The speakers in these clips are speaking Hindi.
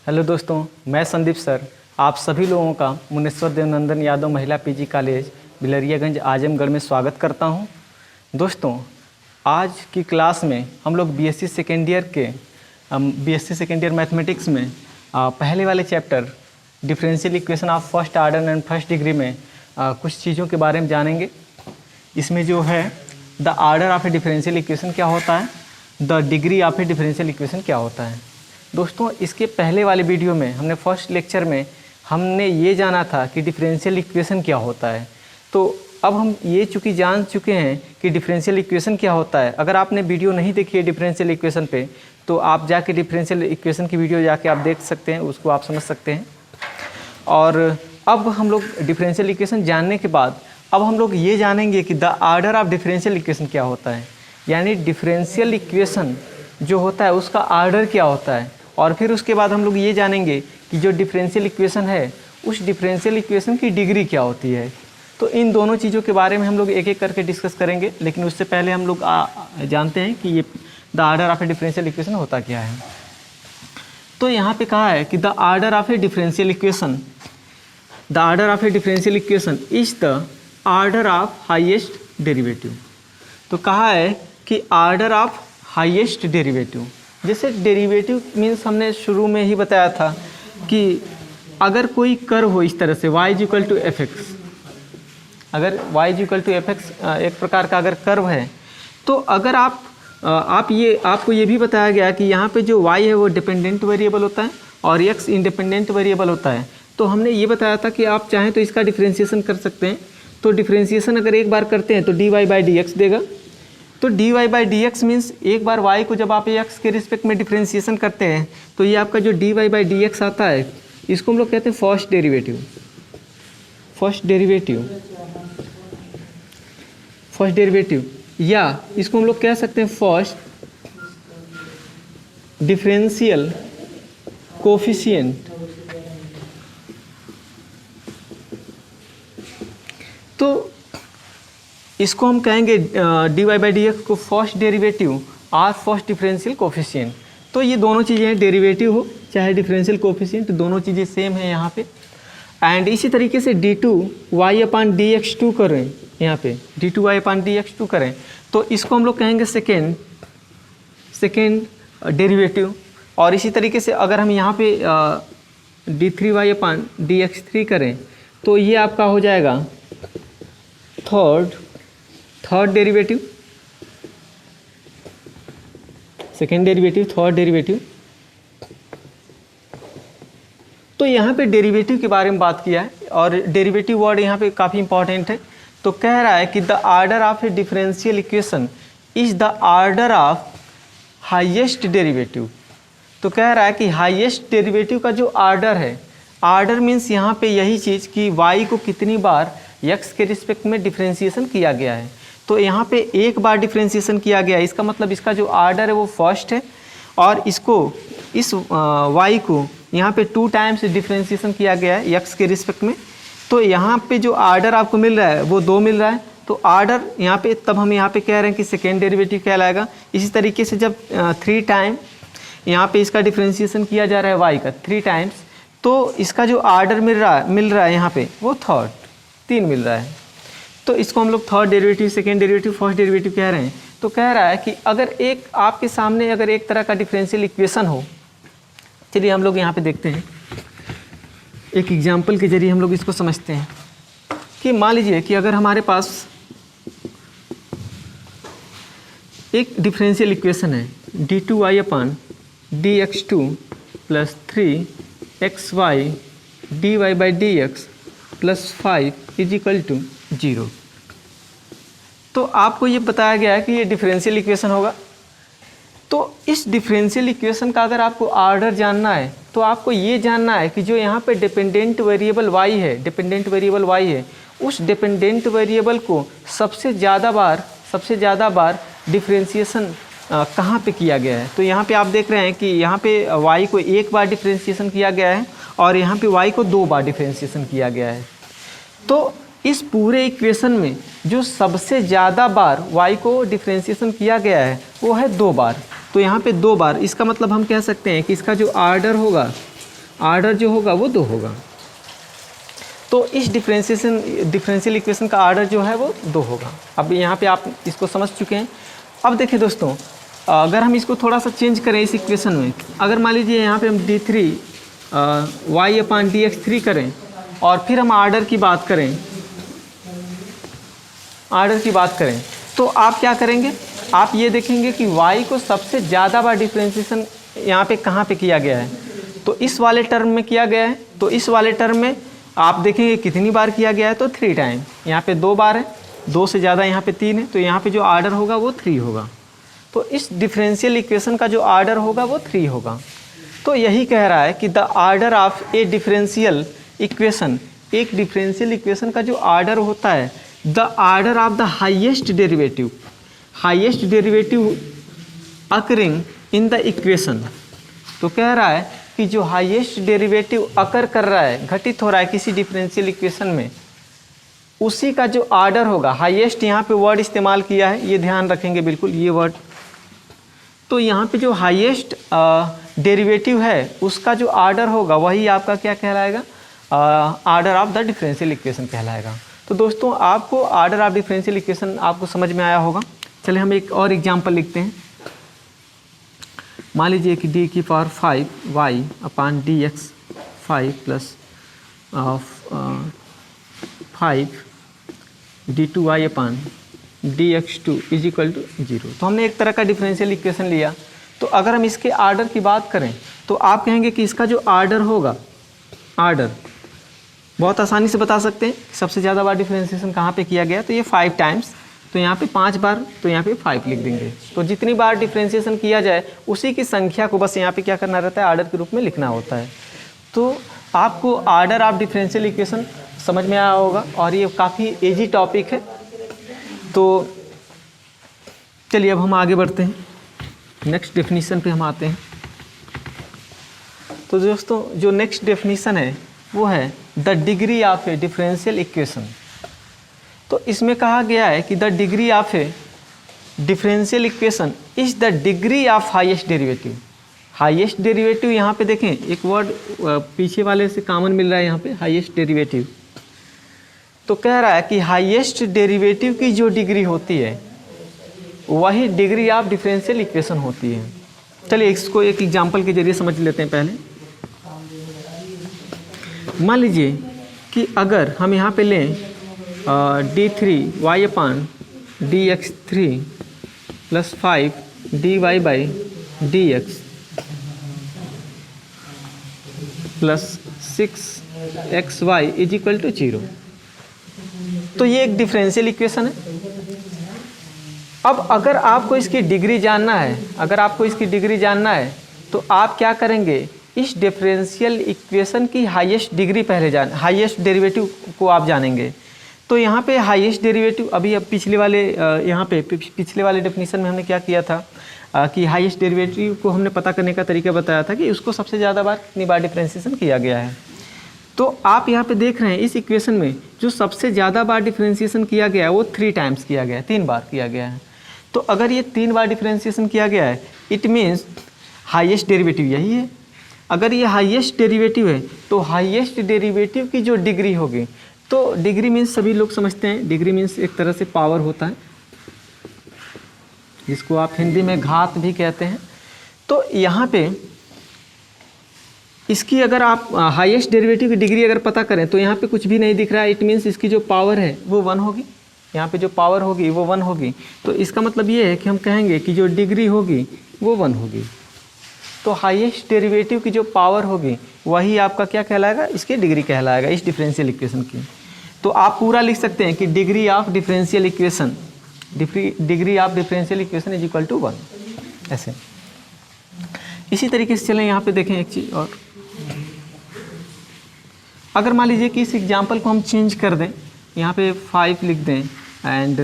हेलो दोस्तों, मैं संदीप सर आप सभी लोगों का मुनेश्वर देवनंदन यादव महिला पीजी कॉलेज बिलरियागंज आजमगढ़ में स्वागत करता हूं। दोस्तों, आज की क्लास में हम लोग बीएससी सेकेंड ईयर मैथमेटिक्स में पहले वाले chapter differential equation of first order and first degree में कुछ चीज़ों के बारे में जानेंगे। इसमें जो है the order of A differential equation क्या होता है, the degree of A differential equation क्या होता है। दोस्तों, इसके पहले वाले वीडियो में हमने फर्स्ट लेक्चर में हमने ये जाना था कि डिफरेंशियल इक्वेशन क्या होता है। तो अब हम ये चूँकि जान चुके हैं कि डिफरेंशियल इक्वेशन क्या होता है। अगर आपने वीडियो नहीं देखी है डिफरेंशियल इक्वेशन पे, तो आप जाके डिफरेंशियल इक्वेशन की वीडियो जाके आप देख सकते हैं, उसको आप समझ सकते हैं। और अब हम लोग डिफरेंशियल इक्वेशन जानने के बाद अब हम लोग ये जानेंगे कि the order of differential equation क्या होता है, यानी डिफरेंशियल इक्वेशन जो होता है उसका ऑर्डर क्या होता है। और फिर उसके बाद हम लोग ये जानेंगे कि जो डिफरेंशियल इक्वेशन है उस डिफरेंशियल इक्वेशन की डिग्री क्या होती है। तो इन दोनों चीज़ों के बारे में हम लोग एक एक करके डिस्कस करेंगे, लेकिन उससे पहले हम लोग जानते हैं कि ये the order of A differential equation होता क्या है। तो यहाँ पे कहा है कि the order of A differential equation is the order of highest derivative. तो कहा है कि ऑर्डर ऑफ हाईएस्ट डेरिवेटिव, जैसे डेरिवेटिव मीन्स हमने शुरू में ही बताया था कि अगर कोई कर्व हो इस तरह से y = fx, अगर y = fx एक प्रकार का अगर कर्व है, तो अगर आपको ये भी बताया गया कि यहाँ पे जो y है वो डिपेंडेंट वेरिएबल होता है और x इंडिपेंडेंट वेरिएबल होता है। तो हमने ये बताया था कि आप चाहें तो इसका डिफ्रेंशिएशन कर सकते हैं। तो डिफ्रेंशिएशन अगर एक बार करते हैं तो dy/dx देगा। तो dy/dx मीन्स एक बार y को जब आप x के रिस्पेक्ट में डिफ्रेंशिएशन करते हैं तो ये आपका जो dy/dx आता है, इसको हम लोग कहते हैं फर्स्ट डेरिवेटिव, या इसको हम लोग कह सकते हैं फर्स्ट डिफरेंशियल कोफिशिएंट। तो इसको हम कहेंगे dy/dx को फर्स्ट डेरिवेटिव और फर्स्ट डिफरेंशियल कोफिशिएंट। तो ये दोनों चीज़ें डेरिवेटिव हो चाहे डिफरेंशियल कोफिशिएंट, दोनों चीज़ें सेम है यहाँ पे। एंड इसी तरीके से d2y/dx2 करें, यहाँ पे d2y/dx2 करें तो इसको हम लोग कहेंगे सेकेंड डेरिवेटिव। और इसी तरीके से अगर हम यहाँ पे d3y/dx3 करें तो ये आपका हो जाएगा third derivative, second derivative, third derivative. तो यहाँ पे डेरिवेटिव के बारे में बात किया है और डेरिवेटिव वर्ड यहाँ पे काफ़ी इंपॉर्टेंट है। तो कह रहा है कि the order of A differential equation is the order of highest derivative. तो कह रहा है कि हाईएस्ट डेरिवेटिव का जो ऑर्डर है, ऑर्डर मीन्स यहाँ पे यही चीज़ कि y को कितनी बार x के रिस्पेक्ट में डिफरेंशिएशन किया गया है। तो यहाँ पे एक बार डिफरेंशिएशन किया गया है, इसका मतलब इसका जो ऑर्डर है वो फर्स्ट है। और इस y को यहाँ पे 2 टाइम्स डिफरेंशिएशन किया गया है x के रिस्पेक्ट में। तो यहाँ पे जो ऑर्डर आपको मिल रहा है वो 2 मिल रहा है। तो ऑर्डर यहाँ पे तब हम यहाँ पे कह रहे हैं कि सेकेंड डेरिवेटिव कहलाएगा। इसी तरीके से जब 3 टाइम यहाँ पे इसका डिफरेंशिएशन किया जा रहा है y का 3 टाइम्स, तो इसका जो ऑर्डर मिल रहा है यहाँ पे वो 3 मिल रहा है। तो इसको हम लोग third derivative, second derivative, first derivative कह रहे हैं। तो कह रहा है कि अगर एक आपके सामने अगर एक तरह का डिफरेंशियल इक्वेशन हो, चलिए हम लोग यहाँ पे देखते हैं, एक एग्जाम्पल के जरिए हम लोग इसको समझते हैं कि मान लीजिए कि अगर हमारे पास एक डिफरेंशियल इक्वेशन है d2y/dx2 + 3xy dy/dx + 5 = 0। तो आपको ये बताया गया है कि ये डिफरेंशियल इक्वेशन होगा। तो इस डिफरेंशियल इक्वेशन का अगर आपको ऑर्डर जानना है तो आपको ये जानना है कि जो यहाँ पे डिपेंडेंट वेरिएबल y है, उस डिपेंडेंट वेरिएबल को सबसे ज़्यादा बार डिफरेंशिएशन कहाँ पे किया गया है। तो यहाँ पे आप देख रहे हैं कि यहाँ पे y को एक बार डिफरेंशिएशन किया गया है और यहाँ पे y को 2 बार डिफरेंशिएशन किया गया है। तो इस पूरे इक्वेशन में जो सबसे ज़्यादा बार y को डिफरेंशिएशन किया गया है वो है 2 बार। तो यहाँ पे 2 बार, इसका मतलब हम कह सकते हैं कि इसका जो ऑर्डर होगा आर्डर जो होगा वो 2 होगा। तो इस डिफरेंशियल इक्वेशन का आर्डर जो है वो 2 होगा। अब यहाँ पे आप इसको समझ चुके हैं। अब देखिए दोस्तों, अगर हम इसको थोड़ा सा चेंज करें इस इक्वेशन में, अगर मान लीजिए यहाँ पे हम d3 y/dx3 करें और फिर हम आर्डर की बात करें, तो आप क्या करेंगे, आप ये देखेंगे कि y को सबसे ज़्यादा बार डिफरेंशिएशन यहाँ पे कहाँ पे किया गया है, तो इस वाले टर्म में किया गया है। तो इस वाले टर्म में आप देखेंगे कितनी बार किया गया है, तो 3 टाइम। यहाँ पे 2 बार है, 2 से ज़्यादा यहाँ पे 3 है, तो यहाँ पे जो आर्डर होगा वो 3 होगा। तो इस डिफरेंशियल इक्वेशन का जो आर्डर होगा वो 3 होगा। तो यही कह रहा है कि the order of A differential equation, एक डिफरेंशियल इक्वेशन का जो आर्डर होता है, the order of the highest derivative occurring in the equation. तो कह रहा है कि जो हाईएस्ट डेरिवेटिव अकर कर रहा है, घटित हो रहा है किसी डिफरेंशियल इक्वेशन में, उसी का जो आर्डर होगा, हाईएस्ट यहाँ पे वर्ड इस्तेमाल किया है, ये ध्यान रखेंगे बिल्कुल, ये वर्ड। तो यहाँ पे जो हाईएस्ट डेरिवेटिव है उसका जो आर्डर होगा वही आपका क्या कहलाएगा, order of the differential equation कहलाएगा। तो दोस्तों, आपको आर्डर ऑफ डिफरेंशियल इक्वेशन आपको समझ में आया होगा। चलिए हम एक और एग्जांपल लिखते हैं। मान लीजिए कि d की power 5y/dx 5 plus 5 d2y/dx2 is equal to 0। तो हमने एक तरह का डिफरेंशियल इक्वेशन लिया। तो अगर हम इसके आर्डर की बात करें तो आप कहेंगे कि इसका जो आर्डर होगा, आर्डर बहुत आसानी से बता सकते हैं। सबसे ज़्यादा बार डिफरेंशिएशन कहाँ पे किया गया, तो ये 5 टाइम्स, तो यहाँ पे 5 बार, तो यहाँ पे 5 लिख देंगे। तो जितनी बार डिफरेंशिएशन किया जाए उसी की संख्या को बस यहाँ पे क्या करना रहता है, आर्डर के रूप में लिखना होता है। तो आपको आर्डर ऑफ डिफरेंशियल इक्वेशन समझ में आया होगा और ये काफ़ी इजी टॉपिक है। तो चलिए अब हम आगे बढ़ते हैं, नेक्स्ट डेफिनीशन पे हम आते हैं। तो दोस्तों, जो नेक्स्ट डेफिनीशन है वो है the degree of A differential equation. तो इसमें कहा गया है कि the degree of A differential equation is the degree of highest derivative. Highest derivative यहाँ पे देखें, एक वर्ड पीछे वाले से कॉमन मिल रहा है यहाँ पे, हाईएस्ट डेरिवेटिव। तो कह रहा है कि हाईएस्ट डेरिवेटिव की जो डिग्री होती है वही डिग्री ऑफ डिफरेंशियल इक्वेशन होती है। चलिए इसको एक एग्जांपल के जरिए समझ लेते हैं। पहले मान लीजिए कि अगर हम यहाँ पे लें d3y/dx3 plus 5 dy/dx plus 6xy is equal to 0। तो ये एक डिफरेंशियल इक्वेशन है। अब अगर आपको इसकी डिग्री जानना है, तो आप क्या करेंगे, इस डिफरेंशियल इक्वेशन की हाईएस्ट डिग्री पहले हाईएस्ट डेरिवेटिव को आप जानेंगे। तो यहाँ पे हाईएस्ट डेरिवेटिव अब पिछले वाले डेफिनेशन में हमने क्या किया था कि हाईएस्ट डेरिवेटिव को हमने पता करने का तरीका बताया था कि उसको सबसे ज़्यादा बार कितनी बार डिफरेंशिएशन किया गया है। तो आप यहाँ पे देख रहे हैं इस इक्वेशन में जो सबसे ज़्यादा बार डिफरेंशिएशन किया गया है वो 3 टाइम्स किया गया है, 3 बार किया गया है। तो अगर ये 3 बार डिफरेंशिएशन किया गया है, इट मीन्स हाईएस्ट डेरिवेटिव यही है। अगर ये हाईएस्ट डेरिवेटिव है तो हाईएस्ट डेरिवेटिव की जो डिग्री होगी, तो डिग्री मीन्स सभी लोग समझते हैं, डिग्री मीन्स एक तरह से पावर होता है, जिसको आप हिंदी में घात भी कहते हैं। तो यहाँ पे इसकी अगर आप हाईएस्ट डेरिवेटिव की डिग्री अगर पता करें तो यहाँ पे कुछ भी नहीं दिख रहा है, इट मीन्स इसकी जो पावर है वो 1 होगी। यहाँ पे जो पावर होगी वो 1 होगी। तो इसका मतलब ये है कि हम कहेंगे कि जो डिग्री होगी वो 1 होगी। तो हाईएस्ट डेरिवेटिव की जो पावर होगी वही आपका क्या कहलाएगा, इसकी डिग्री कहलाएगा इस डिफरेंशियल इक्वेशन की। तो आप पूरा लिख सकते हैं कि degree of differential equation is equal to 1, ऐसे। इसी तरीके से चलें, यहाँ पे देखें एक चीज़ और, अगर मान लीजिए कि इस एग्जाम्पल को हम चेंज कर दें, यहाँ पे 5 लिख दें एंड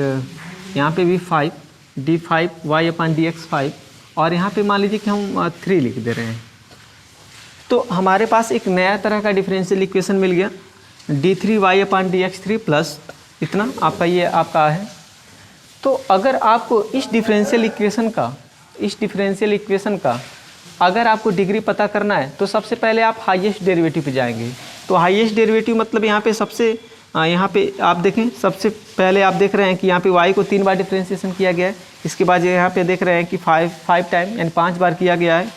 यहाँ पे भी 5 d5y/dx 5 और यहाँ पे मान लीजिए कि हम 3 लिख दे रहे हैं, तो हमारे पास एक नया तरह का डिफरेंशियल इक्वेशन मिल गया, d3y/dx3 प्लस इतना आपका ये आपका है। तो अगर आपको इस डिफरेंशियल इक्वेशन का अगर आपको डिग्री पता करना है तो सबसे पहले आप हाईएस्ट डेरिवेटिव पे जाएंगे। तो हाईएस्ट डेरिवेटिव मतलब यहाँ पे सबसे यहाँ पे आप देखें, सबसे पहले आप देख रहे हैं कि यहाँ पे y को 3 बार डिफ्रेंशिएशन किया गया है। इसके बाद यहाँ पे देख रहे हैं कि 5 टाइम यानी 5 बार किया गया है।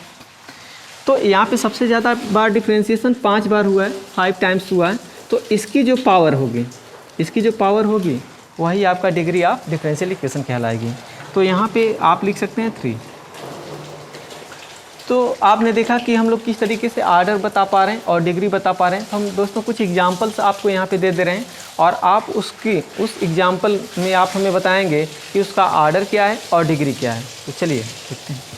तो यहाँ पे सबसे ज़्यादा बार डिफ्रेंशिएशन 5 बार हुआ है, 5 टाइम्स हुआ है। तो इसकी जो पावर होगी वही आपका डिग्री ऑफ डिफरेंशियल इक्वेशन कहलाएगी। तो यहाँ पे आप लिख सकते हैं 3। तो आपने देखा कि हम लोग किस तरीके से आर्डर बता पा रहे हैं और डिग्री बता पा रहे हैं। तो हम दोस्तों कुछ एग्जांपल्स आपको यहाँ पे दे रहे हैं और आप उस एग्जांपल में आप हमें बताएंगे कि उसका आर्डर क्या है और डिग्री क्या है। तो चलिए देखते हैं।